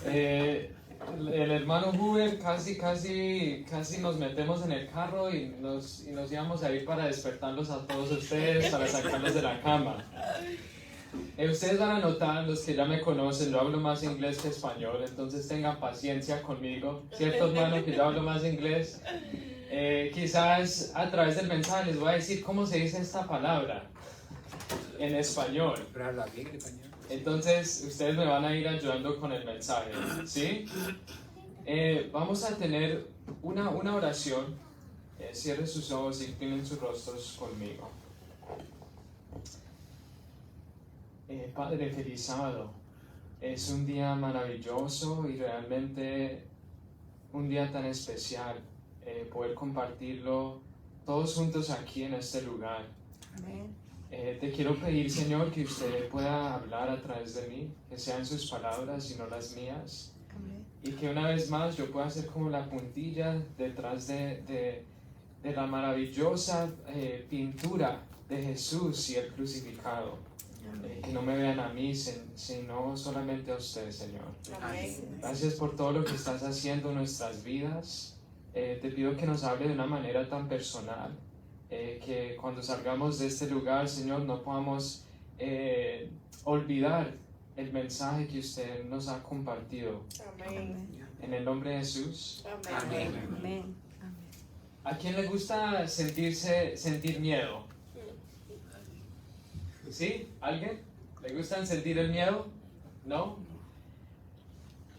El hermano Huber casi nos metemos en el carro y nos íbamos a ir para despertarlos a todos ustedes, para sacarlos de la cama. Ustedes van a notar, los que ya me conocen, yo hablo más inglés que español, entonces tengan paciencia conmigo, ¿cierto, hermano? Que yo hablo más inglés. Quizás a través del mensaje les voy a decir cómo se dice esta palabra en español. Entonces ustedes me van a ir ayudando con el mensaje, ¿sí? Vamos a tener una oración. Cierren sus ojos y inclinen sus rostros conmigo. Padre, feliz sábado. Es un día maravilloso y realmente un día tan especial. Poder compartirlo todos juntos aquí en este lugar. Amén. Te quiero pedir, Señor, que usted pueda hablar a través de mí, que sean sus palabras y no las mías. Amén. Y que una vez más yo pueda ser como la puntilla detrás de la maravillosa pintura de Jesús y el crucificado. Que no me vean a mí, sino solamente a usted, Señor. Amén. Gracias por todo lo que estás haciendo en nuestras vidas. Te pido que nos hable de una manera tan personal, que cuando salgamos de este lugar, Señor, no podamos olvidar el mensaje que usted nos ha compartido. Amén. En el nombre de Jesús. Amén. Amén. ¿A quién le gusta sentir miedo? ¿Sí? ¿Alguien? ¿Le gustan sentir el miedo? ¿No?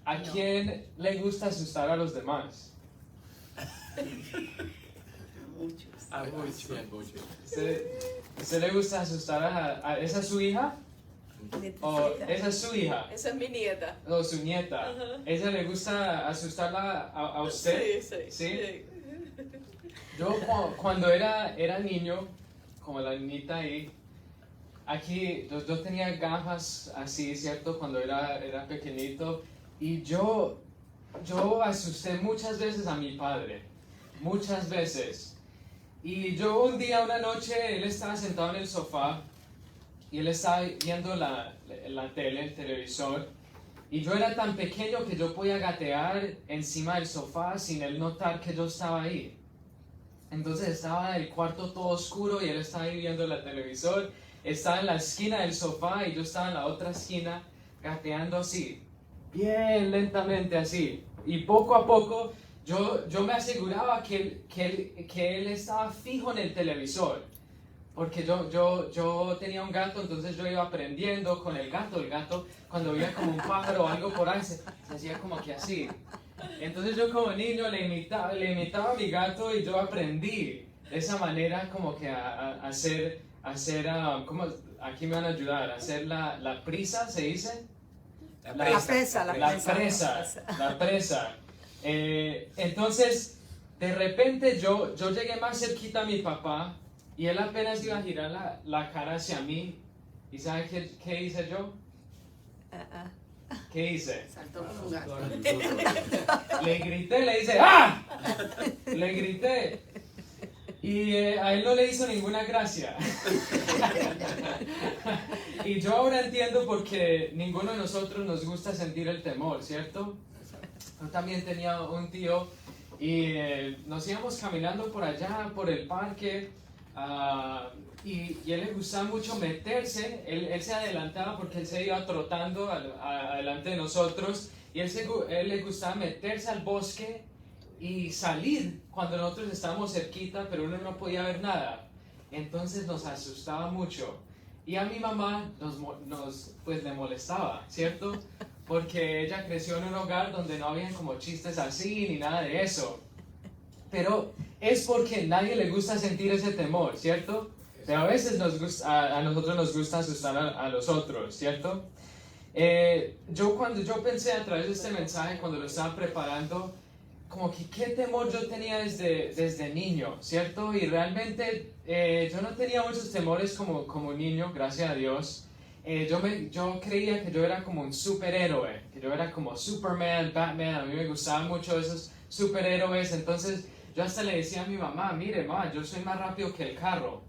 ¿A quién le gusta asustar a los demás? A muchos. ¿Usted le gusta asustar a ¿esa es su hija? ¿O esa es su hija? Esa es mi nieta. ¿O su nieta? Ajá. ¿Ella le gusta asustarla a usted? Sí. Yo cuando era niño, como la niñita ahí, aquí yo tenía gafas así, ¿cierto? Cuando era pequeñito, y yo asusté muchas veces a mi padre, muchas veces. Y yo un día, una noche, él estaba sentado en el sofá y él estaba viendo la tele, el televisor, y yo era tan pequeño que yo podía gatear encima del sofá sin él notar que yo estaba ahí. Entonces estaba en el cuarto todo oscuro y él estaba ahí viendo el televisor. Estaba en la esquina del sofá y yo estaba en la otra esquina gateando así, bien lentamente así. Y poco a poco yo me aseguraba que él estaba fijo en el televisor. Porque yo tenía un gato, entonces yo iba aprendiendo con el gato. El gato, cuando veía como un pájaro o algo por ahí, se hacía como que así. Entonces yo como niño le imitaba a mi gato y yo aprendí de esa manera como que a hacer ¿cómo? Aquí me van a ayudar, a hacer la prisa, ¿se dice? La presa. Entonces, de repente yo llegué más cerquita a mi papá y él apenas iba a girar la cara hacia mí. ¿Y sabe qué hice yo? ¿Qué hice? Saltó un lugar. Le grité, le hice ¡ah! Le grité. Y a él no le hizo ninguna gracia. Y yo ahora entiendo por qué ninguno de nosotros nos gusta sentir el temor, ¿cierto? Yo también tenía un tío y nos íbamos caminando por allá, por el parque, y él le gustaba mucho meterse, él se adelantaba porque él se iba trotando adelante de nosotros, y él le gustaba meterse al bosque y salir cuando nosotros estábamos cerquita, pero uno no podía ver nada. Entonces nos asustaba mucho. Y a mi mamá pues le molestaba, ¿cierto? Porque ella creció en un hogar donde no había como chistes así ni nada de eso. Pero es porque a nadie le gusta sentir ese temor, ¿cierto? Pero a veces a nosotros nos gusta asustar a los otros, ¿cierto? Cuando yo pensé a través de este mensaje, cuando lo estaba preparando, como que qué temor yo tenía desde niño, ¿cierto? Y realmente yo no tenía muchos temores como niño, gracias a Dios. Yo creía que yo era como un superhéroe, que yo era como Superman, Batman, a mí me gustaban mucho esos superhéroes, entonces yo hasta le decía a mi mamá, mire, mamá, yo soy más rápido que el carro.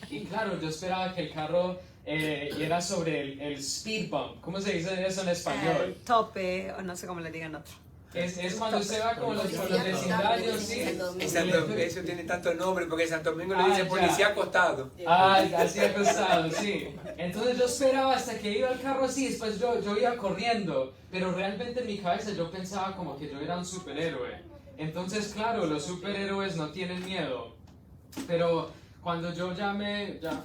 Y claro, yo esperaba que el carro y era sobre el speed bump. ¿Cómo se dice eso en español? El tope, o no sé cómo le digan otro. Es cuando usted va como por los vecindarios, ¿sí? Eso tiene tanto nombre porque en Santo Domingo le dice ya. policía acostado. Así acostado, sí. Entonces yo esperaba hasta que iba el carro así, después yo iba corriendo, pero realmente en mi cabeza yo pensaba como que yo era un superhéroe. Entonces, claro, los superhéroes no tienen miedo, pero cuando yo ya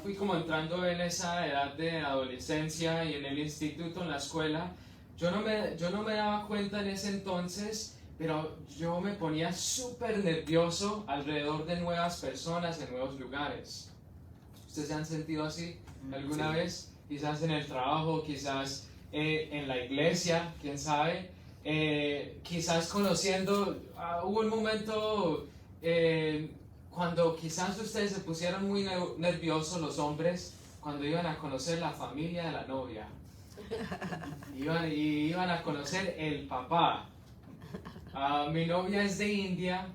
fui como entrando en esa edad de adolescencia y en el instituto, en la escuela, yo no me daba cuenta en ese entonces, pero yo me ponía súper nervioso alrededor de nuevas personas en nuevos lugares. ¿Ustedes se han sentido así alguna vez? Quizás en el trabajo, quizás en la iglesia, quién sabe. Quizás conociendo, hubo un momento cuando quizás ustedes se pusieron muy nerviosos los hombres cuando iban a conocer la familia de la novia. Iban a conocer el papá. Mi novia es de India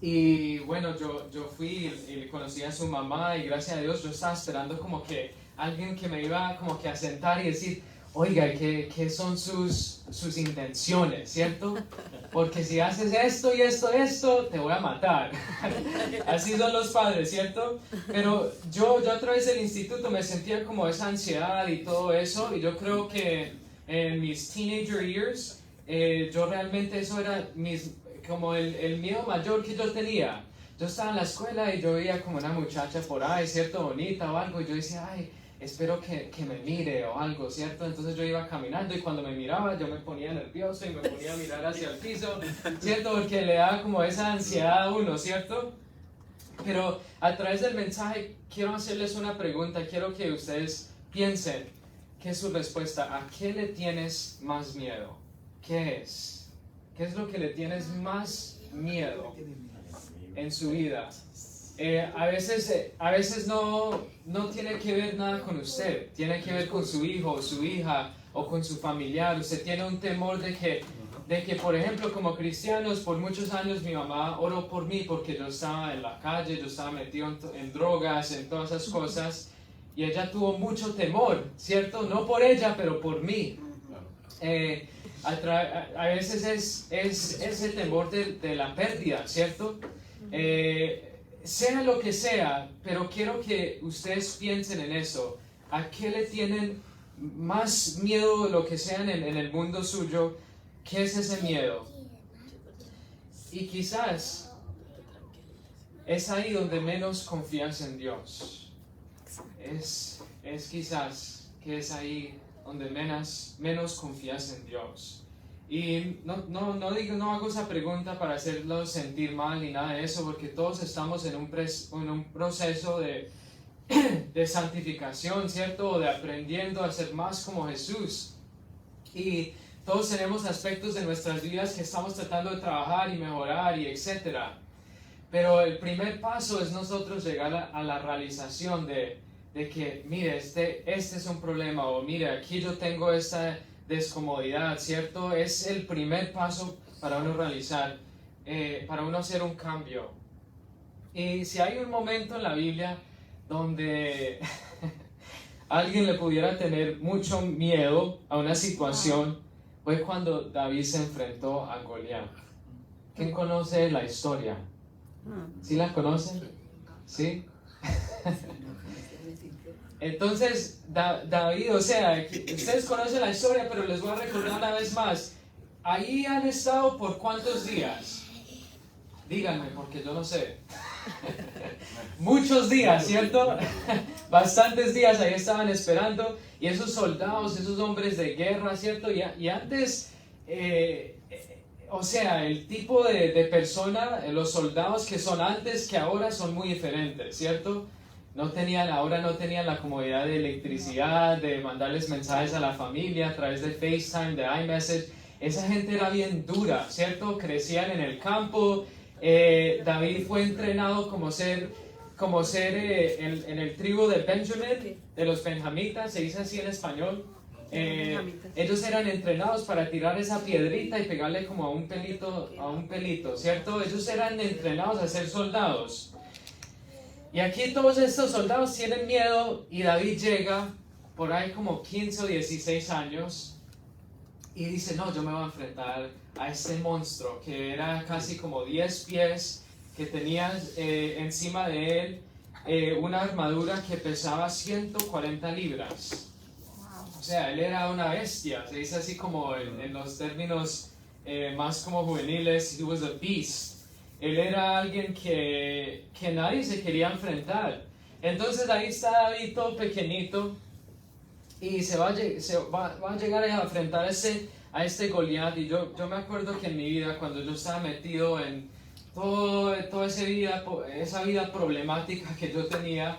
y bueno, yo fui y conocí a su mamá y gracias a Dios yo estaba esperando como que alguien que me iba como que a sentar y decir, oiga, ¿qué son sus intenciones, cierto? Porque si haces esto y esto, te voy a matar. Así son los padres, ¿cierto? Pero yo a través del instituto me sentía como esa ansiedad y todo eso, y yo creo que en mis teenager years, yo realmente eso era como el miedo mayor que yo tenía. Yo estaba en la escuela y yo veía como una muchacha por ahí, ¿cierto? Bonita o algo, y yo decía, ay, espero que me mire o algo, ¿cierto? Entonces yo iba caminando y cuando me miraba yo me ponía nervioso y me ponía a mirar hacia el piso, ¿cierto? Porque le daba como esa ansiedad a uno, ¿cierto? Pero a través del mensaje quiero hacerles una pregunta, quiero que ustedes piensen, ¿qué es su respuesta? ¿A qué le tienes más miedo? ¿Qué es? ¿Qué es lo que le tienes más miedo en su vida? A veces no tiene que ver nada con usted, tiene que ver con su hijo o su hija o con su familiar. Usted tiene un temor de que, por ejemplo, como cristianos, por muchos años mi mamá oró por mí porque yo estaba en la calle, yo estaba metido en drogas, en todas esas cosas, y ella tuvo mucho temor, ¿cierto? No por ella, pero por mí. A veces es ese temor de la pérdida, ¿cierto? Sea lo que sea, pero quiero que ustedes piensen en eso. ¿A qué le tienen más miedo, lo que sea en el mundo suyo? ¿Qué es ese miedo? Y quizás es ahí donde menos confías en Dios. Es quizás que es ahí donde menos confías en Dios. Y no hago esa pregunta para hacerlos sentir mal ni nada de eso, porque todos estamos en un proceso de santificación, ¿cierto? O de aprendiendo a ser más como Jesús. Y todos tenemos aspectos de nuestras vidas que estamos tratando de trabajar y mejorar y etcétera. Pero el primer paso es nosotros llegar a la realización de que, mire, este es un problema, o mire, aquí yo tengo esta descomodidad, ¿cierto? Es el primer paso para uno realizar, para uno hacer un cambio. Y si hay un momento en la Biblia donde alguien le pudiera tener mucho miedo a una situación, fue cuando David se enfrentó a Goliat. ¿Quién conoce la historia? ¿Sí la conocen? ¿Sí? Entonces, David, o sea, ustedes conocen la historia, pero les voy a recordar una vez más. Ahí han estado por ¿cuántos días? Díganme, porque yo no sé. Muchos días, ¿cierto? Bastantes días ahí estaban esperando. Y esos soldados, esos hombres de guerra, ¿cierto? Y antes, o sea, el tipo de persona, los soldados que son antes que ahora son muy diferentes, ¿cierto? Ahora no tenían la comodidad de electricidad, de mandarles mensajes a la familia a través de FaceTime, de iMessage. Esa gente era bien dura, ¿cierto? Crecían en el campo. David fue entrenado como ser en el tribu de Benjamin, de los benjamitas, se dice así en español. Ellos eran entrenados para tirar esa piedrita y pegarle como a un pelito, ¿cierto? Ellos eran entrenados a ser soldados. Y aquí todos estos soldados tienen miedo y David llega por ahí como 15 o 16 años y dice, no, yo me voy a enfrentar a este monstruo que era casi como 10 pies, que tenía encima de él una armadura que pesaba 140 libras. O sea, él era una bestia, se dice así como en los términos más como juveniles, he was a beast. Él era alguien que nadie se quería enfrentar. Entonces ahí está David todo pequeñito y se va a llegar a enfrentar a este Goliat. Y yo me acuerdo que en mi vida, cuando yo estaba metido en toda esa vida problemática que yo tenía,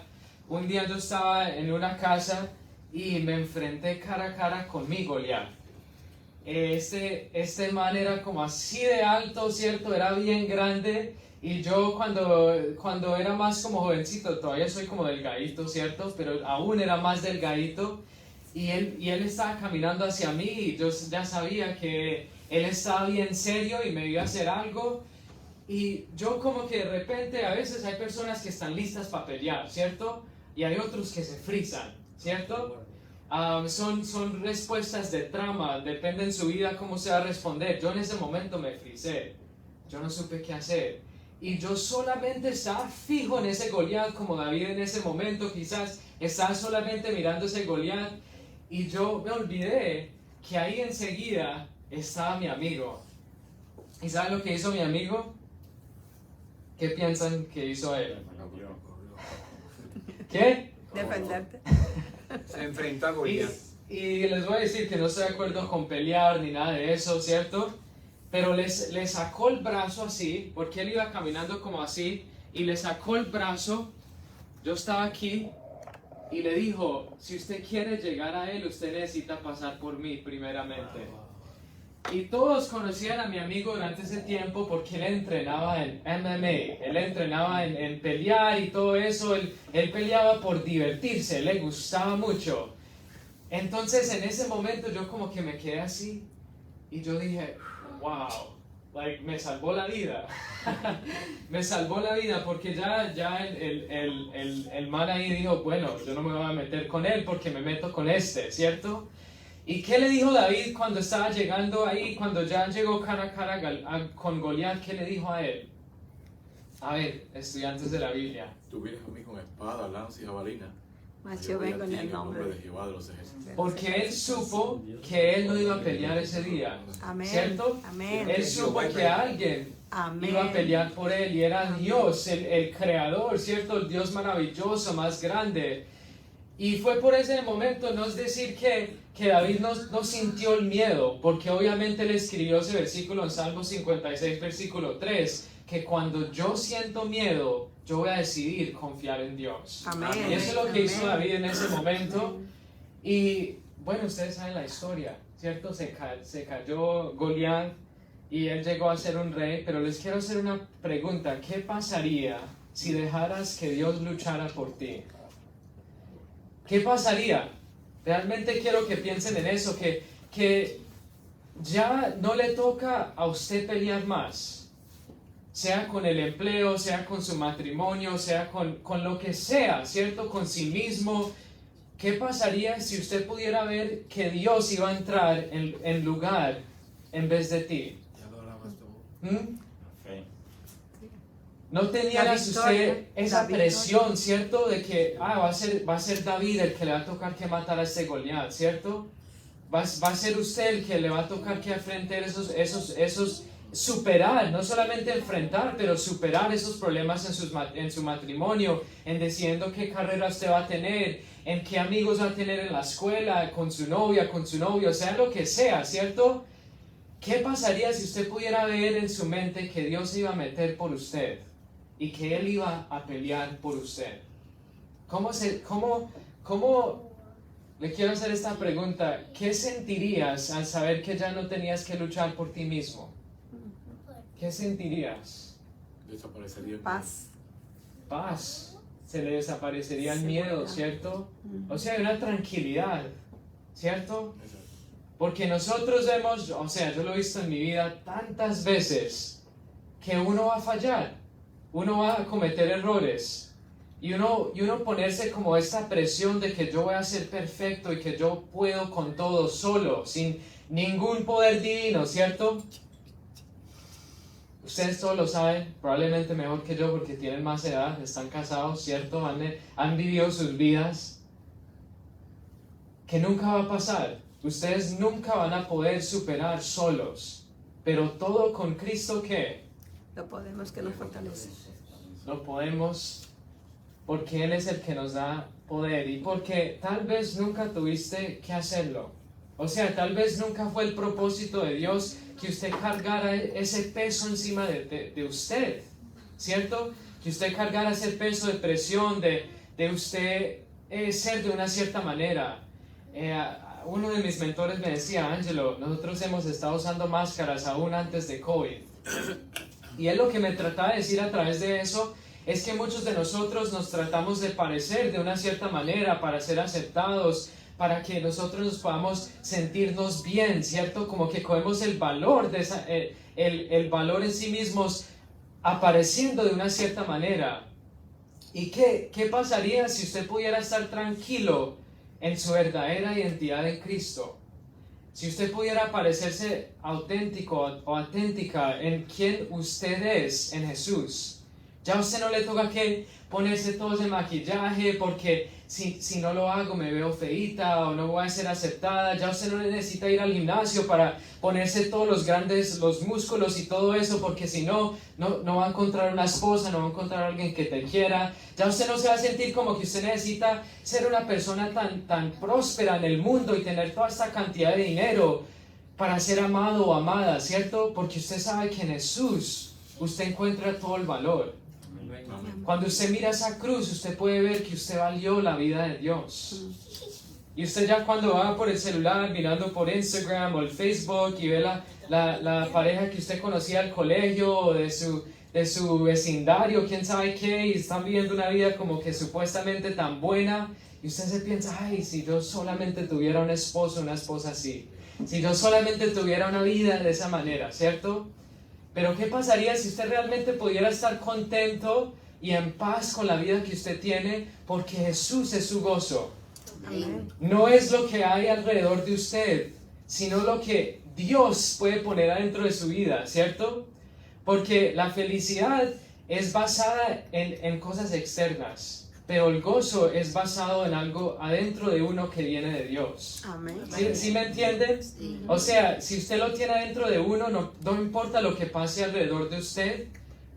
un día yo estaba en una casa y me enfrenté cara a cara con mi Goliat. Este man era como así de alto, ¿cierto? Era bien grande. Y yo cuando era más como jovencito, todavía soy como delgadito, ¿cierto? Pero aún era más delgadito. Y él estaba caminando hacia mí y yo ya sabía que él estaba bien serio y me iba a hacer algo. Y yo como que de repente, a veces hay personas que están listas para pelear, ¿cierto? Y hay otros que se frisan, ¿cierto? Son respuestas de trama, depende en su vida cómo se va a responder. Yo en ese momento me frisé, yo no supe qué hacer. Y yo solamente estaba fijo en ese Goliat, como David en ese momento, quizás estaba solamente mirando ese Goliat. Y yo me olvidé que ahí enseguida estaba mi amigo. ¿Y saben lo que hizo mi amigo? ¿Qué piensan que hizo él? ¿Qué? Defenderte. Se enfrentó a Goliat. Y les voy a decir que no estoy de acuerdo con pelear ni nada de eso, ¿cierto? Pero le sacó el brazo así, porque él iba caminando como así, y le sacó el brazo. Yo estaba aquí y le dijo, si usted quiere llegar a él, usted necesita pasar por mí primeramente. Y todos conocían a mi amigo durante ese tiempo porque él entrenaba en MMA, él entrenaba en pelear y todo eso, él peleaba por divertirse, le gustaba mucho. Entonces en ese momento yo como que me quedé así y yo dije, wow, me salvó la vida. Me salvó la vida porque ya el man ahí dijo, bueno, yo no me voy a meter con él porque me meto con este, ¿cierto? ¿Y qué le dijo David cuando estaba llegando ahí, cuando ya llegó cara a cara con Goliat? ¿Qué le dijo a él? A ver, estudiantes de la Biblia. Tú vienes a mí con espada, lanza y jabalina. Mas yo vengo en el nombre de Jehová de los ejércitos. Porque él supo que él no iba a pelear ese día. Amén. ¿Cierto? Amén. Él supo que alguien Amén. iba a pelear por él y era Dios, el creador, ¿cierto? El Dios maravilloso, más grande. Y fue por ese momento, no es decir que David no sintió el miedo, porque obviamente él escribió ese versículo en Salmo 56, versículo 3, que cuando yo siento miedo, yo voy a decidir confiar en Dios. Amén. Y eso es lo que hizo Amén. David en ese momento. Y bueno, ustedes saben la historia, ¿cierto? Se cayó Goliat y él llegó a ser un rey, pero les quiero hacer una pregunta. ¿Qué pasaría si dejaras que Dios luchara por ti? ¿Qué pasaría? Realmente quiero que piensen en eso, que ya no le toca a usted pelear más, sea con el empleo, sea con su matrimonio, sea con lo que sea, ¿cierto? Con sí mismo. ¿Qué pasaría si usted pudiera ver que Dios iba a entrar en lugar en vez de ti? ¿Mm? No tenía La usted victoria, esa la presión, ¿cierto? De que va a ser David el que le va a tocar que matar a este Goliat, ¿cierto? Va a ser usted el que le va a tocar que enfrentar esos superar, no solamente enfrentar, pero superar esos problemas en su matrimonio, en decidiendo qué carrera usted va a tener, en qué amigos va a tener en la escuela, con su novia, con su novio, sea lo que sea, ¿cierto? ¿Qué pasaría si usted pudiera ver en su mente que Dios se iba a meter por usted y que Él iba a pelear por usted? ¿Cómo le quiero hacer esta pregunta? ¿Qué sentirías al saber que ya no tenías que luchar por ti mismo? ¿Qué sentirías? Desaparecería el Paz. Paz. Se le desaparecería el miedo, ¿cierto? O sea, hay una tranquilidad, ¿cierto? miedo. Exacto. Porque nosotros vemos, o sea, yo lo he visto en mi vida tantas veces, que uno va a fallar, uno va a cometer errores. Y uno ponerse como esta presión de que yo voy a ser perfecto y que yo puedo con todo solo, sin ningún poder divino, ¿cierto? Ustedes todos lo saben, probablemente mejor que yo porque tienen más edad, están casados, ¿cierto? Han vivido sus vidas. Que nunca va a pasar. Ustedes nunca van a poder superar solos. Pero todo con Cristo, ¿qué? Lo podemos, que nos fortalece. Lo podemos porque Él es el que nos da poder y porque tal vez nunca tuviste que hacerlo. O sea, tal vez nunca fue el propósito de Dios que usted cargara ese peso encima de usted, ¿cierto? Que usted cargara ese peso de presión de usted ser de una cierta manera. Uno de mis mentores me decía, Angelo, nosotros hemos estado usando máscaras aún antes de COVID. Y él lo que me trataba de decir a través de eso es que muchos de nosotros nos tratamos de parecer de una cierta manera para ser aceptados, para que nosotros nos podamos sentirnos bien, ¿cierto? Como que cogemos el valor, el valor en sí mismos apareciendo de una cierta manera. ¿Y qué pasaría si usted pudiera estar tranquilo en su verdadera identidad en Cristo? Si usted pudiera parecerse auténtico o auténtica en quien usted es en Jesús, ya a usted no le toca que ponerse todo ese maquillaje porque si no lo hago me veo feíta o no voy a ser aceptada. Ya usted no necesita ir al gimnasio para ponerse todos los músculos y todo eso, porque si no va a encontrar una esposa, no va a encontrar a alguien que te quiera. Ya usted no se va a sentir como que usted necesita ser una persona tan próspera en el mundo y tener toda esta cantidad de dinero para ser amado o amada, ¿cierto? Porque usted sabe que en Jesús usted encuentra todo el valor. Cuando usted mira esa cruz, usted puede ver que usted valió la vida de Dios. Y usted ya cuando va por el celular mirando por Instagram o el Facebook y ve la pareja que usted conocía al colegio o de su vecindario, quién sabe qué, y están viviendo una vida como que supuestamente tan buena, y usted se piensa, ay, si yo solamente tuviera un esposo, una esposa así, si yo solamente tuviera una vida de esa manera, ¿cierto? Pero ¿qué pasaría si usted realmente pudiera estar contento y en paz con la vida que usted tiene? Porque Jesús es su gozo. Amén. No es lo que hay alrededor de usted, sino lo que Dios puede poner adentro de su vida, ¿cierto? Porque la felicidad es basada en cosas externas, pero el gozo es basado en algo adentro de uno que viene de Dios. Amén. ¿Sí me entienden? O sea, si usted lo tiene adentro de uno, no importa lo que pase alrededor de usted,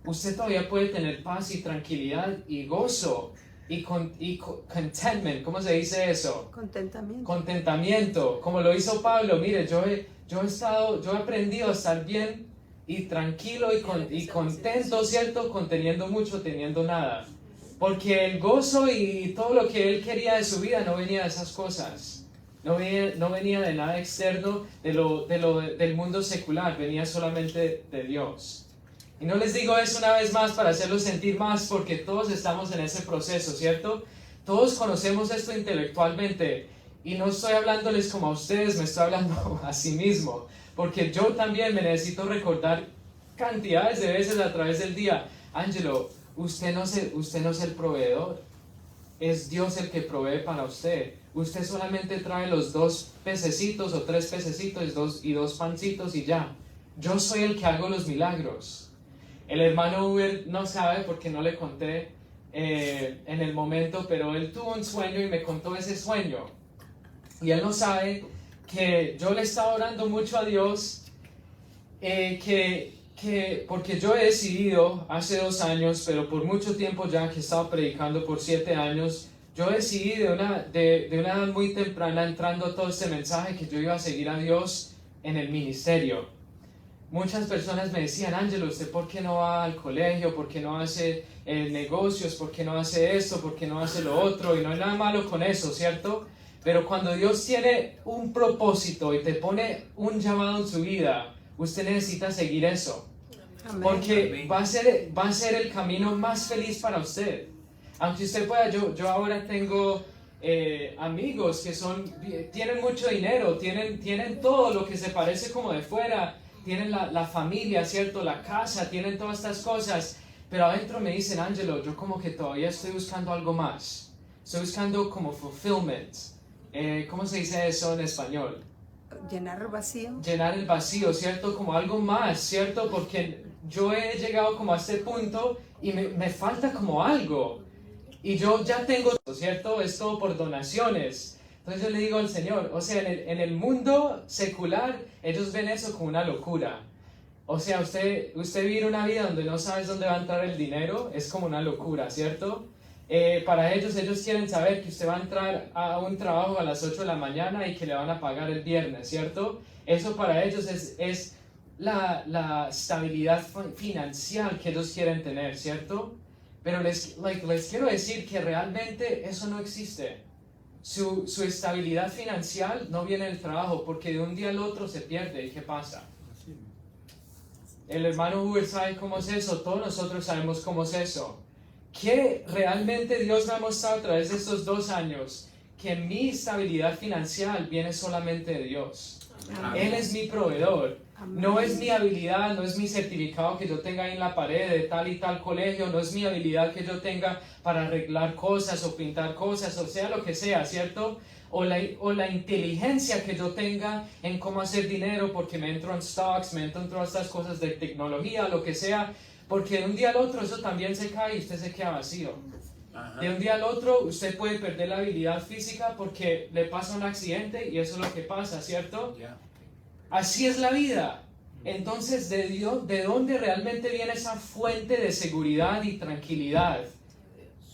usted todavía puede tener paz y tranquilidad y gozo y contentment. ¿Cómo se dice eso? Contentamiento. Contentamiento, como lo hizo Pablo. Mire, yo he aprendido a estar bien y tranquilo y contento, ¿cierto? Conteniendo mucho, teniendo nada. Porque el gozo y todo lo que él quería de su vida no venía de esas cosas. No venía de nada externo, del mundo secular, venía solamente de Dios. Y no les digo eso una vez más para hacerlos sentir más, porque todos estamos en ese proceso, ¿cierto? Todos conocemos esto intelectualmente. Y no estoy hablándoles como a ustedes, me estoy hablando a sí mismo. Porque yo también me necesito recordar cantidades de veces a través del día. Angelo, usted no es el proveedor. Es Dios el que provee para usted. Usted solamente trae los 2 pececitos o 3 pececitos y 2 pancitos y ya. Yo soy el que hago los milagros. El hermano Uber no sabe porque no le conté en el momento, pero él tuvo un sueño y me contó ese sueño. Y él no sabe que yo le estaba orando mucho a Dios, porque yo he decidido hace 2 años, pero por mucho tiempo ya que he estado predicando por 7 años, yo decidí de una edad muy temprana, entrando a todo este mensaje, que yo iba a seguir a Dios en el ministerio. Muchas personas me decían, Ángelo, ¿usted por qué no va al colegio? ¿Por qué no hace negocios? ¿Por qué no hace esto? ¿Por qué no hace lo otro? Y no hay nada malo con eso, ¿cierto? Pero cuando Dios tiene un propósito y te pone un llamado en su vida, usted necesita seguir eso. Amén. Porque va a ser el camino más feliz para usted. Aunque usted pueda, yo ahora tengo amigos que tienen mucho dinero, tienen todo lo que se parece como de fuera, tienen la familia, ¿cierto? La casa, tienen todas estas cosas, pero adentro me dicen, Angelo, yo como que todavía estoy buscando algo más. Estoy buscando como fulfillment. ¿Cómo se dice eso en español? Llenar el vacío. Llenar el vacío, ¿cierto? Como algo más, ¿cierto? Porque yo he llegado como a este punto y me falta como algo. Y yo ya tengo, ¿cierto? Es todo por donaciones. Entonces yo le digo al Señor, o sea, en el mundo secular, ellos ven eso como una locura. O sea, usted vivir una vida donde no sabes dónde va a entrar el dinero, es como una locura, ¿cierto? Para ellos quieren saber que usted va a entrar a un trabajo a las 8 de la mañana y que le van a pagar el viernes, ¿cierto? Eso para ellos es la estabilidad financiera que ellos quieren tener, ¿cierto? Pero les quiero decir que realmente eso no existe. Su estabilidad financiera no viene del trabajo, porque de un día al otro se pierde. ¿Y qué pasa? El hermano Uber sabe cómo es eso, todos nosotros sabemos cómo es eso. Que realmente Dios me ha mostrado a través de estos 2 años que mi estabilidad financiera viene solamente de Dios. Amén. Él es mi proveedor. Amén. No es mi habilidad, no es mi certificado que yo tenga ahí en la pared de tal y tal colegio, no es mi habilidad que yo tenga para arreglar cosas o pintar cosas, o sea lo que sea, ¿cierto? O la inteligencia que yo tenga en cómo hacer dinero, porque me entro en stocks, me entro en todas estas cosas de tecnología, lo que sea, porque de un día al otro eso también se cae y usted se queda vacío. Ajá. De un día al otro usted puede perder la habilidad física porque le pasa un accidente y eso es lo que pasa, ¿cierto? Ya. Así es la vida. Entonces, ¿de dónde realmente viene esa fuente de seguridad y tranquilidad?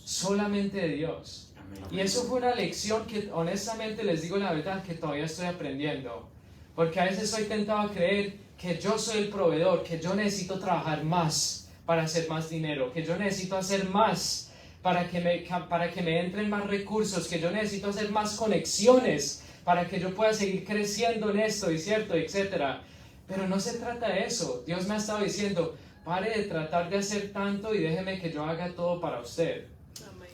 Solamente de Dios. Y eso fue una lección que honestamente les digo la verdad que todavía estoy aprendiendo. Porque a veces soy tentado a creer que yo soy el proveedor, que yo necesito trabajar más para hacer más dinero, que yo necesito hacer más para que me entren más recursos, que yo necesito hacer más conexiones para que yo pueda seguir creciendo en esto y cierto, etcétera. Pero no se trata de eso. Dios me ha estado diciendo, pare de tratar de hacer tanto y déjeme que yo haga todo para usted.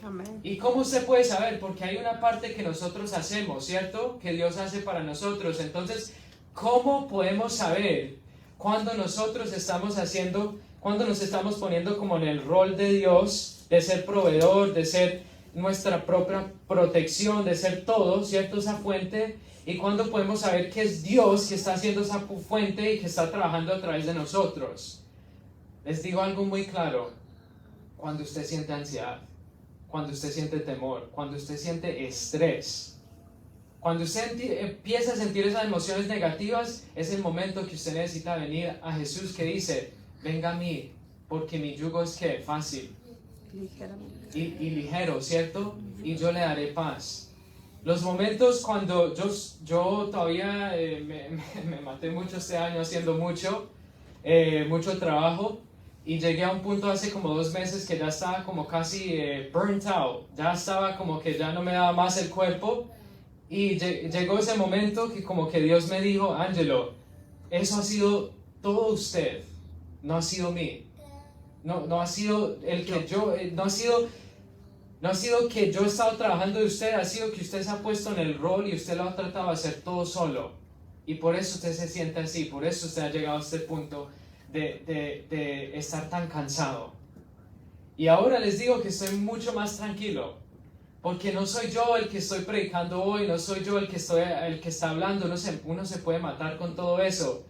Amén. ¿Y cómo usted puede saber? Porque hay una parte que nosotros hacemos, ¿cierto? Que Dios hace para nosotros. Entonces, ¿cómo podemos saber cuando nosotros estamos haciendo, cuando nos estamos poniendo como en el rol de Dios, de ser proveedor, de ser nuestra propia protección, de ser todo, ¿cierto? Esa fuente. ¿Y cuándo podemos saber que es Dios que está haciendo esa fuente y que está trabajando a través de nosotros? Les digo algo muy claro. Cuando usted siente ansiedad, cuando usted siente temor, cuando usted siente estrés, cuando usted empieza a sentir esas emociones negativas, es el momento que usted necesita venir a Jesús, que dice, venga a mí, porque mi yugo es ¿qué? Fácil Ligeramente. y ligero, ¿cierto? Y yo le daré paz. Los momentos cuando yo todavía me maté mucho este año haciendo mucho trabajo, y llegué a un punto hace como 2 meses que ya estaba como casi burnt out, ya estaba como que ya no me daba más el cuerpo, y llegó ese momento que como que Dios me dijo, Angelo, eso ha sido todo usted, no ha sido mí. No ha sido el que yo, no ha sido que yo he estado trabajando de usted, ha sido que usted se ha puesto en el rol y usted lo ha tratado de hacer todo solo. Y por eso usted se siente así, por eso usted ha llegado a este punto de estar tan cansado. Y ahora les digo que estoy mucho más tranquilo, porque no soy yo el que estoy predicando hoy, no soy yo el que está hablando. Uno se puede matar con todo eso.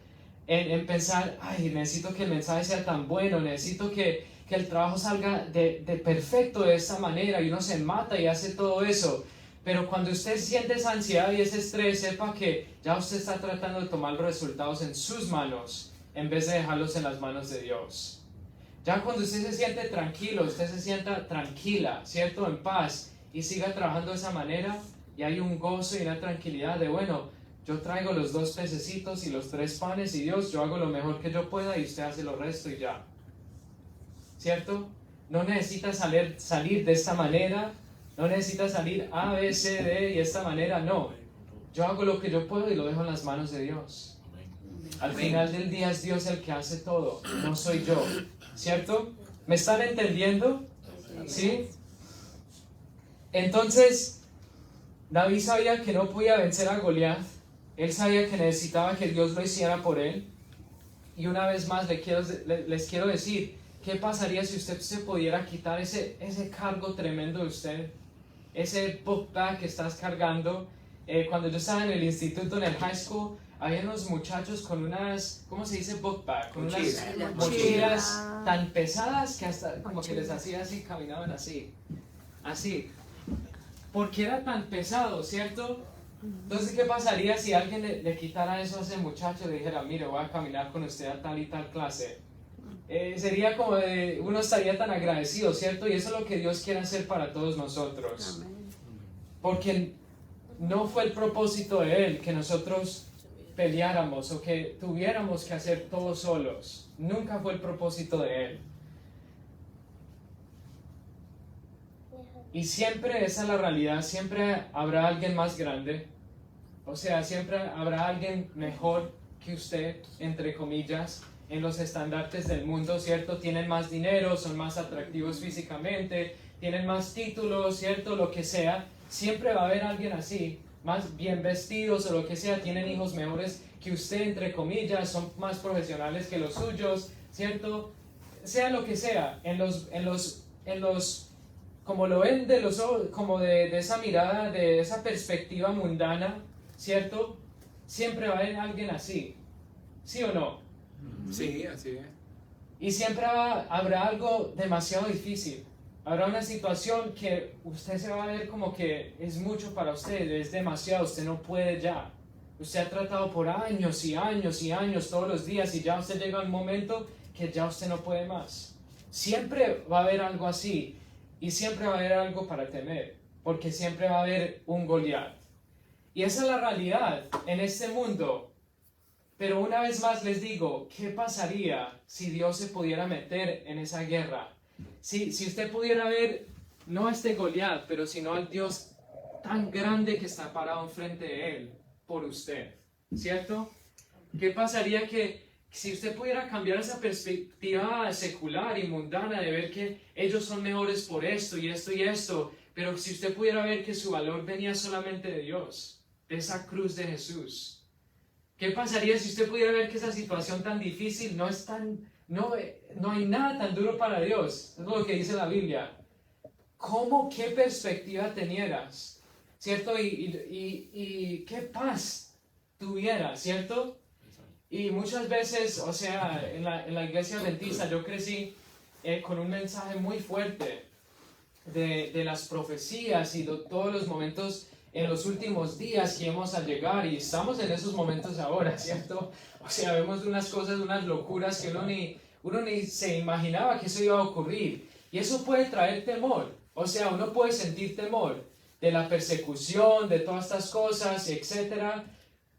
En pensar, ay, necesito que el mensaje sea tan bueno, necesito que el trabajo salga de perfecto de esta manera, y uno se mata y hace todo eso. Pero cuando usted siente esa ansiedad y ese estrés, sepa que ya usted está tratando de tomar los resultados en sus manos, en vez de dejarlos en las manos de Dios. Ya cuando usted se siente tranquilo, usted se sienta tranquila, ¿cierto? En paz, y siga trabajando de esa manera, y hay un gozo y una tranquilidad de, bueno, yo traigo los 2 pececitos y los 3 panes, y Dios, yo hago lo mejor que yo pueda y usted hace lo resto y ya. ¿Cierto? No necesita salir de esta manera, no necesita salir A, B, C, D y de esta manera, no. Yo hago lo que yo puedo y lo dejo en las manos de Dios. Al final del día es Dios el que hace todo, no soy yo. ¿Cierto? ¿Me están entendiendo? ¿Sí? Entonces, David sabía que no podía vencer a Goliat. Él sabía que necesitaba que Dios lo hiciera por él. Y una vez más les quiero decir ¿qué pasaría si usted se pudiera quitar ese cargo tremendo de usted? Ese book bag que estás cargando. Cuando yo estaba en el instituto, en el high school, había unos muchachos con unas, ¿cómo se dice book bag? Con unas Mochilas. mochilas tan pesadas que hasta como que les hacía así, caminaban así. Así. Porque era tan pesado, ¿cierto? Entonces, ¿qué pasaría si alguien le quitara eso a ese muchacho y le dijera, mire, voy a caminar con usted a tal y tal clase? Sería como de, uno estaría tan agradecido, ¿cierto? Y eso es lo que Dios quiere hacer para todos nosotros. Amén. Porque no fue el propósito de Él que nosotros peleáramos o que tuviéramos que hacer todo solos. Nunca fue el propósito de Él. Y siempre esa es la realidad, siempre habrá alguien más grande, o sea, siempre habrá alguien mejor que usted, entre comillas, en los estandartes del mundo, ¿cierto? Tienen más dinero, son más atractivos físicamente, tienen más títulos, ¿cierto? Lo que sea, siempre va a haber alguien así, más bien vestidos o lo que sea, tienen hijos mejores que usted, entre comillas, son más profesionales que los suyos, ¿cierto? Sea lo que sea, en los como lo ven de los ojos, como de esa mirada, de esa perspectiva mundana, ¿cierto? Siempre va a haber alguien así, ¿sí o no? Sí, así es. Y siempre habrá algo demasiado difícil. Habrá una situación que usted se va a ver como que es mucho para usted, es demasiado, usted no puede ya. Usted ha tratado por años y años y años todos los días y ya usted llega a un momento que ya usted no puede más. Siempre va a haber algo así. Y siempre va a haber algo para temer, porque siempre va a haber un Goliat. Y esa es la realidad en este mundo. Pero una vez más les digo, ¿qué pasaría si Dios se pudiera meter en esa guerra? Si usted pudiera ver, no a este Goliat, pero sino al Dios tan grande que está parado enfrente de él, por usted, ¿cierto? ¿Qué pasaría si usted pudiera cambiar esa perspectiva secular y mundana de ver que ellos son mejores por esto y esto y esto, pero si usted pudiera ver que su valor venía solamente de Dios, de esa cruz de Jesús? ¿Qué pasaría si usted pudiera ver que esa situación tan difícil no hay nada tan duro para Dios? Es lo que dice la Biblia. ¿Qué perspectiva tenieras? ¿Cierto? Y qué paz tuvieras, ¿cierto? Y muchas veces, o sea, en la iglesia adventista yo crecí con un mensaje muy fuerte de las profecías y de todos los momentos en los últimos días que íbamos a llegar, y estamos en esos momentos ahora, ¿cierto? O sea, vemos unas cosas, unas locuras que uno ni se imaginaba que eso iba a ocurrir, y eso puede traer temor. O sea, uno puede sentir temor de la persecución, de todas estas cosas, etcétera.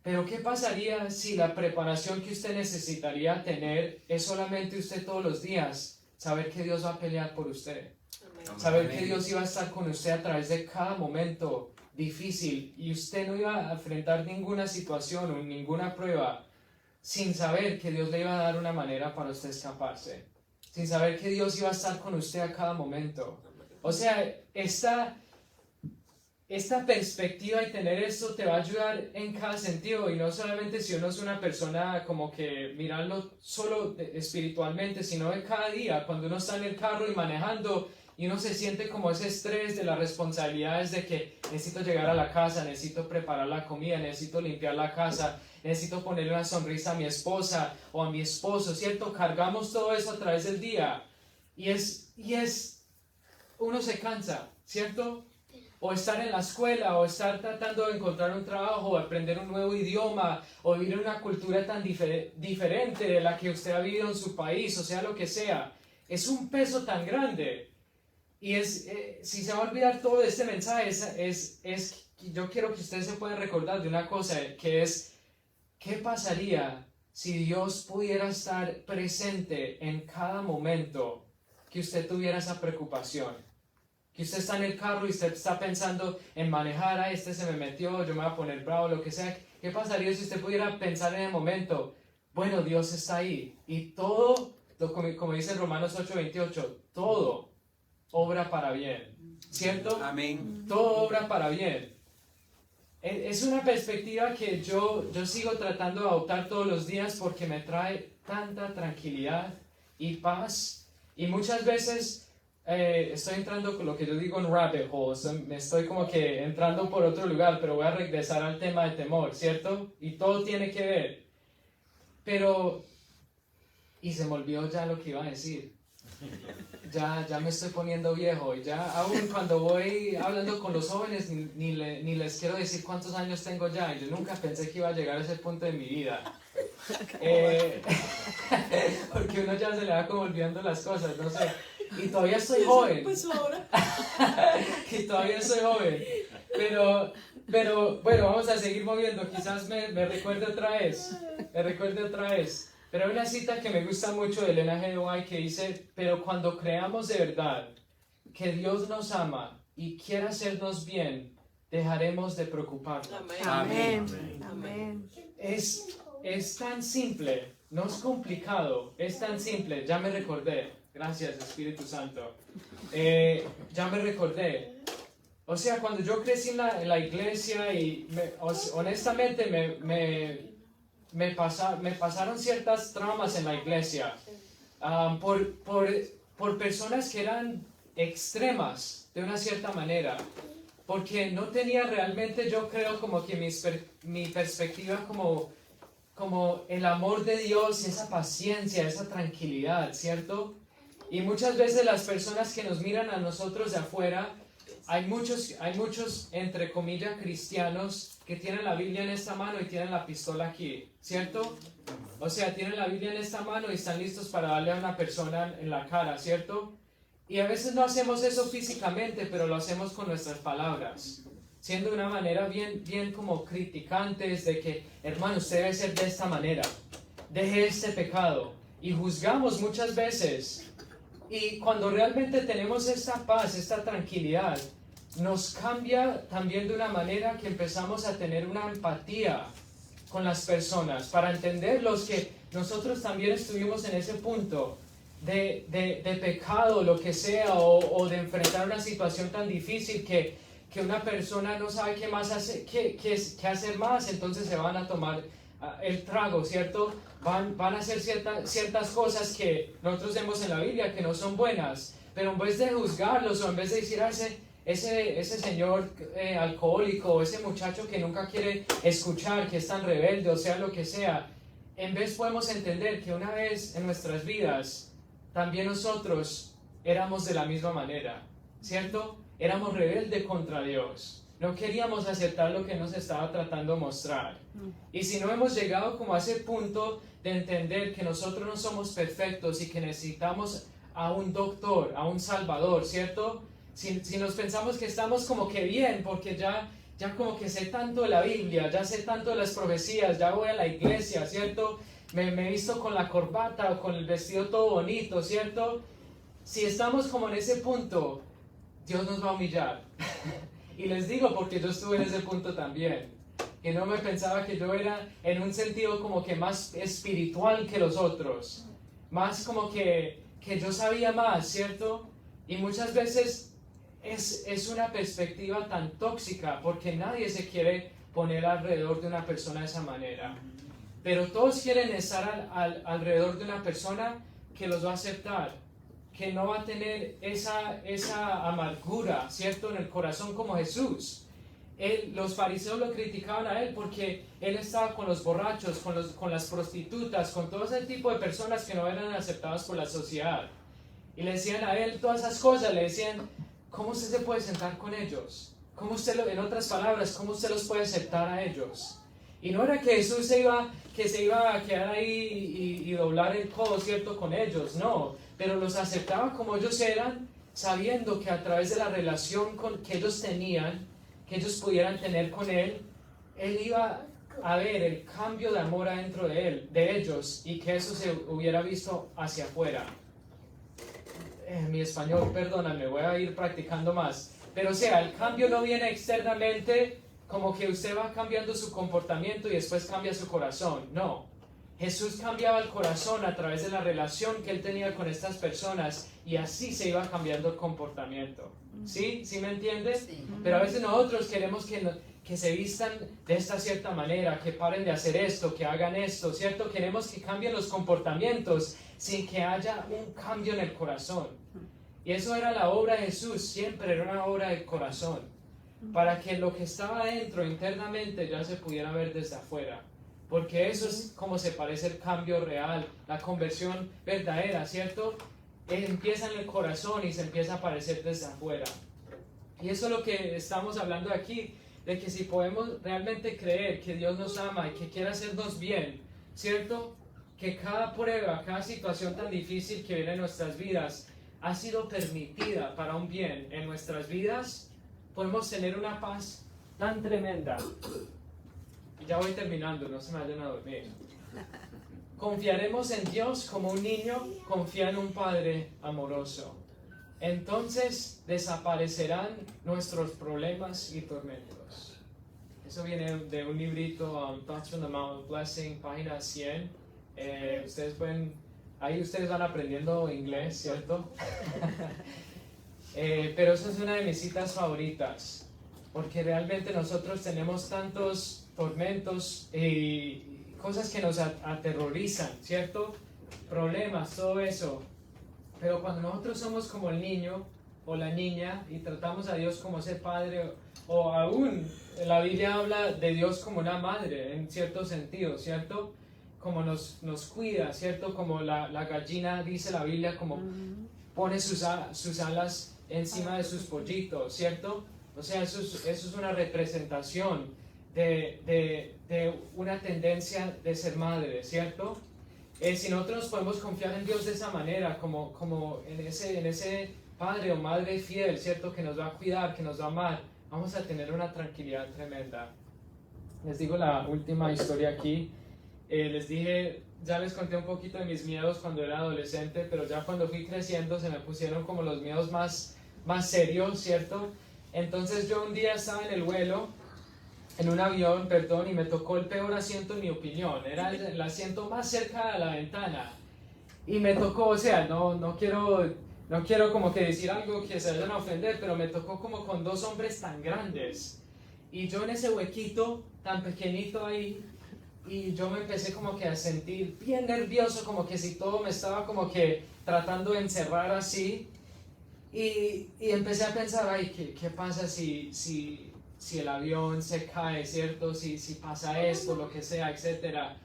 Pero ¿qué pasaría si la preparación que usted necesitaría tener es solamente usted todos los días? Saber que Dios va a pelear por usted. Amén. Saber que Dios iba a estar con usted a través de cada momento difícil y usted no iba a enfrentar ninguna situación o ninguna prueba sin saber que Dios le iba a dar una manera para usted escaparse. Sin saber que Dios iba a estar con usted a cada momento. O sea, esta perspectiva y tener esto te va a ayudar en cada sentido, y no solamente si uno es una persona como que mirarlo solo espiritualmente, sino de cada día, cuando uno está en el carro y manejando y uno se siente como ese estrés de las responsabilidades de que necesito llegar a la casa, necesito preparar la comida, necesito limpiar la casa, necesito ponerle una sonrisa a mi esposa o a mi esposo, ¿cierto? Cargamos todo eso a través del día y uno se cansa, ¿cierto? O estar en la escuela, o estar tratando de encontrar un trabajo, o aprender un nuevo idioma, o vivir en una cultura tan diferente de la que usted ha vivido en su país, o sea, lo que sea. Es un peso tan grande. Y si se va a olvidar todo de este mensaje, yo quiero que usted se pueda recordar de una cosa, que es, ¿qué pasaría si Dios pudiera estar presente en cada momento que usted tuviera esa preocupación? Que usted está en el carro y usted está pensando en manejar, este se me metió, yo me voy a poner bravo, lo que sea. ¿Qué pasaría si usted pudiera pensar en el momento, bueno, Dios está ahí, y todo, como dice Romanos 8:28, todo obra para bien, ¿cierto? Amén. Todo obra para bien. Es una perspectiva que yo sigo tratando de adoptar todos los días porque me trae tanta tranquilidad y paz. Y muchas veces estoy entrando con lo que yo digo en rabbit hole, me estoy como que entrando por otro lugar, pero voy a regresar al tema de temor, ¿cierto? Y todo tiene que ver. Pero, y se me olvidó ya lo que iba a decir. Ya me estoy poniendo viejo y ya aún cuando voy hablando con los jóvenes ni les quiero decir cuántos años tengo ya, y yo nunca pensé que iba a llegar a ese punto de mi vida. Porque uno ya se le va como olvidando las cosas, no sé. Y todavía soy joven. Y todavía soy joven. Pero bueno, vamos a seguir moviendo. Quizás me recuerde otra vez. Pero hay una cita que me gusta mucho de Elena G. White que dice: pero cuando creamos de verdad que Dios nos ama y quiere hacernos bien, dejaremos de preocuparnos. Amén. Amén. Es tan simple, no es complicado, es tan simple. Ya me recordé. Gracias, Espíritu Santo. Ya me recordé. O sea, cuando yo crecí en la iglesia y honestamente me pasaron ciertas traumas en la iglesia por personas que eran extremas de una cierta manera, porque no tenía realmente, yo creo, como que mi perspectiva como el amor de Dios, esa paciencia, esa tranquilidad, ¿cierto? Y muchas veces las personas que nos miran a nosotros de afuera, hay muchos, entre comillas, cristianos que tienen la Biblia en esta mano y tienen la pistola aquí, ¿cierto? O sea, tienen la Biblia en esta mano y están listos para darle a una persona en la cara, ¿cierto? Y a veces no hacemos eso físicamente, pero lo hacemos con nuestras palabras, siendo de una manera bien como criticantes de que, hermano, usted debe ser de esta manera, deje este pecado, y juzgamos muchas veces. Y cuando realmente tenemos esta paz, esta tranquilidad, nos cambia también de una manera que empezamos a tener una empatía con las personas, para entenderlos que nosotros también estuvimos en ese punto de pecado, lo que sea, o de enfrentar una situación tan difícil que una persona no sabe qué más hacer, qué hacer más, entonces se van a tomar el trago, ¿cierto? Van a hacer ciertas cosas que nosotros vemos en la Biblia que no son buenas, pero en vez de juzgarlos o en vez de decir a ese señor alcohólico o ese muchacho que nunca quiere escuchar, que es tan rebelde, o sea lo que sea, en vez podemos entender que una vez en nuestras vidas también nosotros éramos de la misma manera, ¿cierto? Éramos rebeldes contra Dios. No queríamos aceptar lo que nos estaba tratando de mostrar. Y si no hemos llegado como a ese punto de entender que nosotros no somos perfectos y que necesitamos a un doctor, a un salvador, ¿cierto? Si nos pensamos que estamos como que bien, porque ya como que sé tanto de la Biblia, ya sé tanto de las profecías, ya voy a la iglesia, ¿cierto? Me he visto con la corbata o con el vestido todo bonito, ¿cierto? Si estamos como en ese punto, Dios nos va a humillar. Y les digo porque yo estuve en ese punto también. Que no me pensaba que yo era en un sentido como que más espiritual que los otros. Más como que yo sabía más, ¿cierto? Y muchas veces es una perspectiva tan tóxica porque nadie se quiere poner alrededor de una persona de esa manera. Pero todos quieren estar alrededor de una persona que los va a aceptar, que no va a tener esa amargura, ¿cierto?, en el corazón como Jesús. Los fariseos lo criticaban a él porque él estaba con los borrachos, con las prostitutas, con todo ese tipo de personas que no eran aceptadas por la sociedad. Y le decían a él todas esas cosas, le decían, ¿cómo usted se puede sentar con ellos? ¿Cómo usted, en otras palabras, cómo usted los puede aceptar a ellos? Y no era que Jesús se iba a quedar ahí y doblar el codo, ¿cierto?, con ellos, no. Pero los aceptaba como ellos eran, sabiendo que a través de la relación que ellos tenían, que ellos pudieran tener con Él, Él iba a ver el cambio de amor adentro de ellos, y que eso se hubiera visto hacia afuera. Mi español, perdóname, voy a ir practicando más. Pero o sea, el cambio no viene externamente, como que usted va cambiando su comportamiento y después cambia su corazón. No. Jesús cambiaba el corazón a través de la relación que Él tenía con estas personas, y así se iba cambiando el comportamiento. ¿Sí? ¿Sí me entiendes? Sí. Pero a veces nosotros queremos que se vistan de esta cierta manera, que paren de hacer esto, que hagan esto, ¿cierto? Queremos que cambien los comportamientos sin que haya un cambio en el corazón. Y eso era la obra de Jesús, siempre era una obra del corazón, para que lo que estaba dentro internamente ya se pudiera ver desde afuera. Porque eso es como se parece el cambio real, la conversión verdadera, ¿cierto? Empieza en el corazón y se empieza a aparecer desde afuera. Y eso es lo que estamos hablando aquí, de que si podemos realmente creer que Dios nos ama y que quiere hacernos bien, ¿cierto? Que cada prueba, cada situación tan difícil que viene en nuestras vidas ha sido permitida para un bien en nuestras vidas, podemos tener una paz tan tremenda. Y ya voy terminando, no se me vayan a dormir. Confiaremos en Dios como un niño confía en un padre amoroso. Entonces desaparecerán nuestros problemas y tormentos. Eso viene de un librito, Thoughts from the Mount of Blessing, página 100. Ustedes pueden, ahí ustedes van aprendiendo inglés, ¿cierto? Pero esa es una de mis citas favoritas, porque realmente nosotros tenemos tantos tormentos y cosas que nos aterrorizan, ¿cierto? Problemas, todo eso. Pero cuando nosotros somos como el niño o la niña y tratamos a Dios como ese padre, o aún la Biblia habla de Dios como una madre en cierto sentido, ¿cierto? Como nos cuida, ¿cierto? Como la gallina, dice la Biblia, como pone sus alas encima de sus pollitos, ¿cierto? O sea, eso es una representación de una tendencia de ser madre, ¿cierto? Si nosotros podemos confiar en Dios de esa manera, como en ese padre o madre fiel, ¿cierto? Que nos va a cuidar, que nos va a amar, vamos a tener una tranquilidad tremenda. Les digo la última historia aquí. Les dije, ya les conté un poquito de mis miedos cuando era adolescente, pero ya cuando fui creciendo se me pusieron como los miedos más serios, ¿cierto? Entonces yo un día estaba en el vuelo, en un avión, perdón, y me tocó el peor asiento en mi opinión. Era el asiento más cerca de la ventana. Y me tocó, o sea, no quiero como que decir algo que se vayan a ofender, pero me tocó como con dos hombres tan grandes. Y yo en ese huequito tan pequeñito ahí, y yo me empecé como que a sentir bien nervioso, como que si todo me estaba como que tratando de encerrar así. Y empecé a pensar, ay, ¿qué pasa si el avión se cae, ¿cierto? Si pasa esto, lo que sea, etcétera.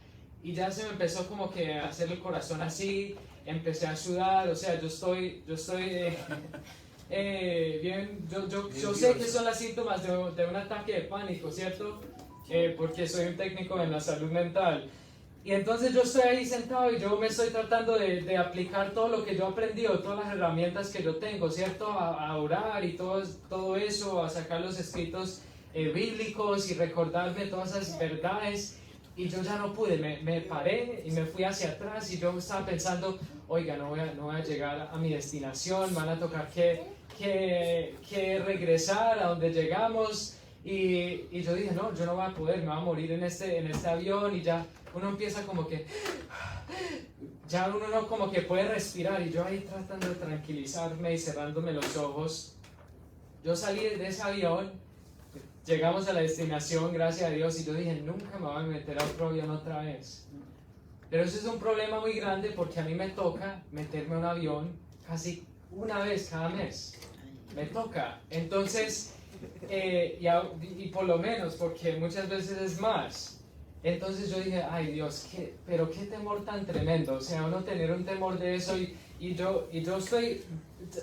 Y ya se me empezó como que a hacer el corazón así, empecé a sudar, o sea, yo estoy bien, yo sé que son los síntomas de un ataque de pánico, ¿cierto? Porque soy un técnico en la salud mental. Y entonces yo estoy ahí sentado y yo me estoy tratando de aplicar todo lo que yo he aprendido, todas las herramientas que yo tengo, ¿cierto? A orar y todo eso, a sacar los escritos bíblicos y recordarme todas esas verdades. Y yo ya no pude, me paré y me fui hacia atrás y yo estaba pensando, oiga, no voy a llegar a mi destinación, van a tocar que regresar a donde llegamos. Y yo dije, no, yo no voy a poder, me voy a morir en este avión. Y ya uno empieza como que, ya uno no como que puede respirar. Y yo ahí tratando de tranquilizarme y cerrándome los ojos. Yo salí de ese avión, llegamos a la destinación, gracias a Dios. Y yo dije, nunca me voy a meter a otro avión otra vez. Pero eso es un problema muy grande porque a mí me toca meterme a un avión casi una vez cada mes. Me toca. Entonces... y por lo menos, porque muchas veces es más. Entonces yo dije, ay Dios, pero qué temor tan tremendo, o sea, uno tener un temor de eso y yo estoy,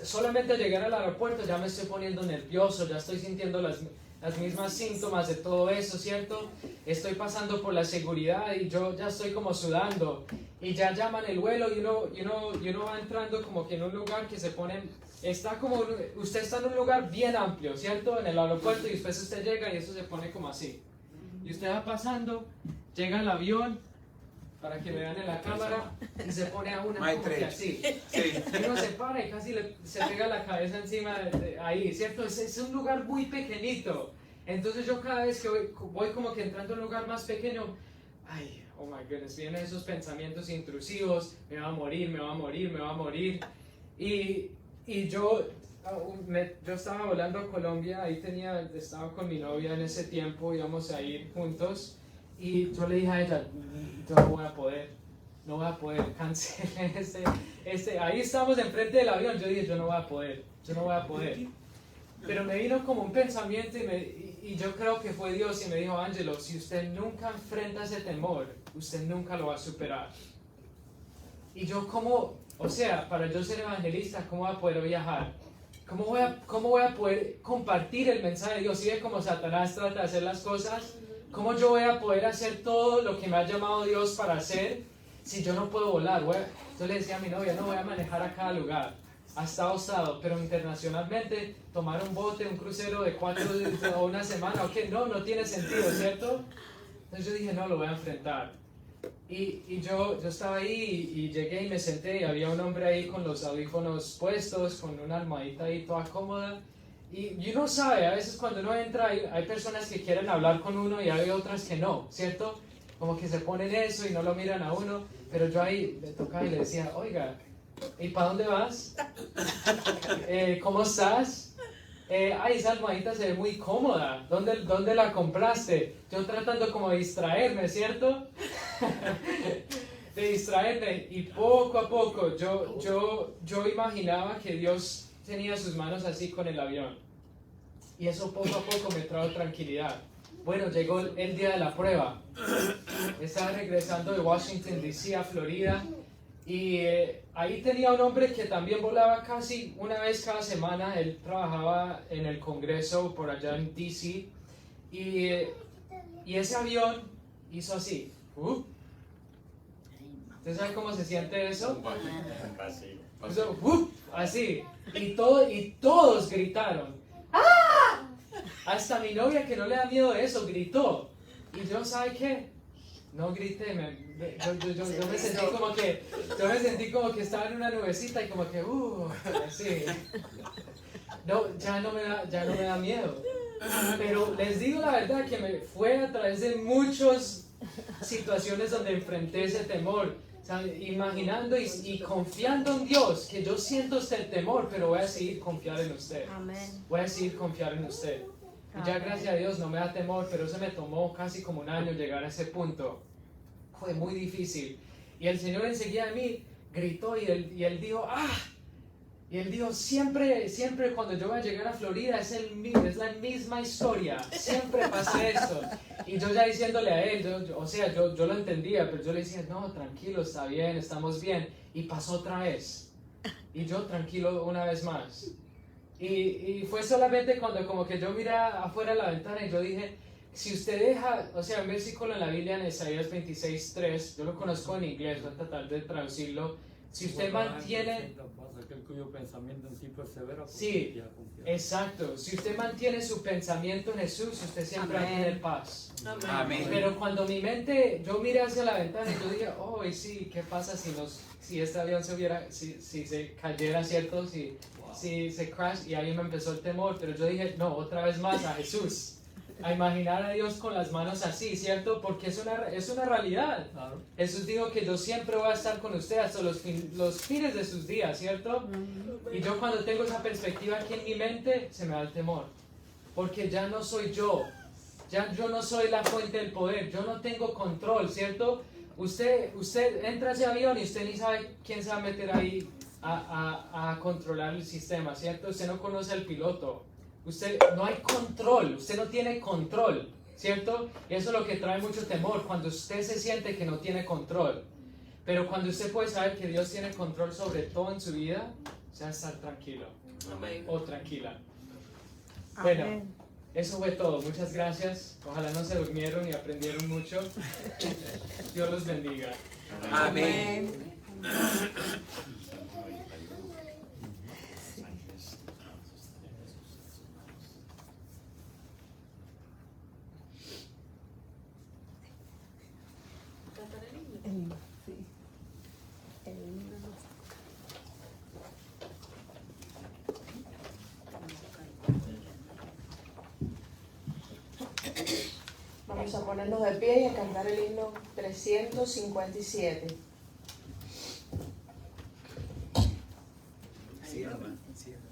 solamente al llegar al aeropuerto ya me estoy poniendo nervioso, ya estoy sintiendo las mismas síntomas de todo eso, ¿cierto? Estoy pasando por la seguridad y yo ya estoy como sudando y ya llaman el vuelo y uno va entrando como que en un lugar que se pone... usted está en un lugar bien amplio, ¿cierto? En el aeropuerto y después usted llega y eso se pone como así. Y usted va pasando, llega el avión, para que me vean en la cámara, y se pone a una como que así. Sí. Y uno se para y casi se pega la cabeza encima de ahí, ¿cierto? Es un lugar muy pequeñito. Entonces yo cada vez que voy como que entrando a un lugar más pequeño, ay, oh my goodness, vienen esos pensamientos intrusivos, me va a morir. Y yo yo estaba volando a Colombia, estaba con mi novia en ese tiempo, íbamos a ir juntos y yo le dije a ella, yo no voy a poder, cancelar ahí estábamos enfrente del avión, yo dije, yo no voy a poder. Pero me vino como un pensamiento y yo creo que fue Dios y me dijo, Ángelo, si usted nunca enfrenta ese temor, usted nunca lo va a superar. Y yo para yo ser evangelista, ¿cómo voy a poder viajar? ¿Cómo voy a poder compartir el mensaje de Dios? ¿Sí ve cómo Satanás trata de hacer las cosas? ¿Cómo yo voy a poder hacer todo lo que me ha llamado Dios para hacer si yo no puedo volar? Yo le decía a mi novia, no voy a manejar a cada lugar. Ha estado, pero internacionalmente tomar un bote, un crucero de 4 o una semana, no tiene sentido, ¿cierto? Entonces yo dije, no, lo voy a enfrentar. Y yo estaba ahí y llegué y me senté y había un hombre ahí con los audífonos puestos, con una almohadita ahí toda cómoda. Y uno sabe, a veces cuando uno entra hay personas que quieren hablar con uno y hay otras que no, ¿cierto? Como que se ponen eso y no lo miran a uno, pero yo ahí le tocaba y le decía, oiga, ¿y para dónde vas? ¿Cómo estás? Esa almohadita se ve muy cómoda. ¿Dónde la compraste? Yo tratando como de distraerme, ¿cierto? De distraerme. Y poco a poco yo imaginaba que Dios tenía sus manos así con el avión. Y eso poco a poco me trajo tranquilidad. Bueno, llegó el día de la prueba. Estaba regresando de Washington DC a Florida. Y ahí tenía un hombre que también volaba casi una vez cada semana. Él trabajaba en el Congreso por allá en DC. Y ese avión hizo así. ¿Usted sabe cómo se siente eso? Hizo, así. Y todos gritaron. ¡Ah! Hasta mi novia, que no le da miedo eso, gritó. Y yo, ¿sabe qué? No grité, yo me sentí como que estaba en una nubecita y como que, así. No, ya no me da miedo. Pero les digo la verdad que me fue a través de muchas situaciones donde enfrenté ese temor, ¿sabe? Imaginando y confiando en Dios, que yo siento el temor, pero voy a seguir confiando en usted. Amén. Voy a seguir confiando en usted. Y ya gracias a Dios no me da temor, pero eso me tomó casi como un año llegar a ese punto. Fue muy difícil. Y el Señor enseguida de mí gritó y él dijo, ¡ah! Y él dijo, siempre cuando yo voy a llegar a Florida es la misma historia. Siempre pasa esto. Y yo ya diciéndole a él, yo lo entendía, pero yo le decía, no, tranquilo, está bien, estamos bien. Y pasó otra vez. Y yo tranquilo una vez más. Y fue solamente cuando como que yo miré afuera de la ventana y yo dije, si usted deja, un versículo en la Biblia en Isaías 26:3, yo lo conozco en inglés, voy a tratar de traducirlo. Si usted mantiene... Aquel cuyo pensamiento en sí persevera. Sí, exacto. Si usted mantiene su pensamiento en Jesús, usted siempre va a tener paz. Amén. Pero cuando yo miré hacia la ventana y yo dije, oh, y sí, ¿qué pasa si este avión si se cayera, ¿cierto? Si se crash, y ahí me empezó el temor, pero yo dije, no, otra vez más a Jesús, a imaginar a Dios con las manos así, ¿cierto? Porque es una realidad. Claro. Jesús dijo que yo siempre voy a estar con usted hasta los fines de sus días, ¿cierto? Y yo cuando tengo esa perspectiva aquí en mi mente, se me da el temor, porque ya no soy yo no soy la fuente del poder, yo no tengo control, ¿cierto? Usted entra a ese avión y usted ni sabe quién se va a meter ahí a controlar el sistema, ¿cierto? Usted no conoce al piloto, no hay control, usted no tiene control, ¿cierto? Y eso es lo que trae mucho temor, cuando usted se siente que no tiene control. Pero cuando usted puede saber que Dios tiene control sobre todo en su vida, se va a estar tranquilo. Amén. O tranquila. Amén. Bueno, eso fue todo. Muchas gracias. Ojalá no se durmieron y aprendieron mucho. Dios los bendiga. Amén. Sí. Vamos a ponernos de pie y a cantar el himno 357. Sí, hermano. Sí, hermano.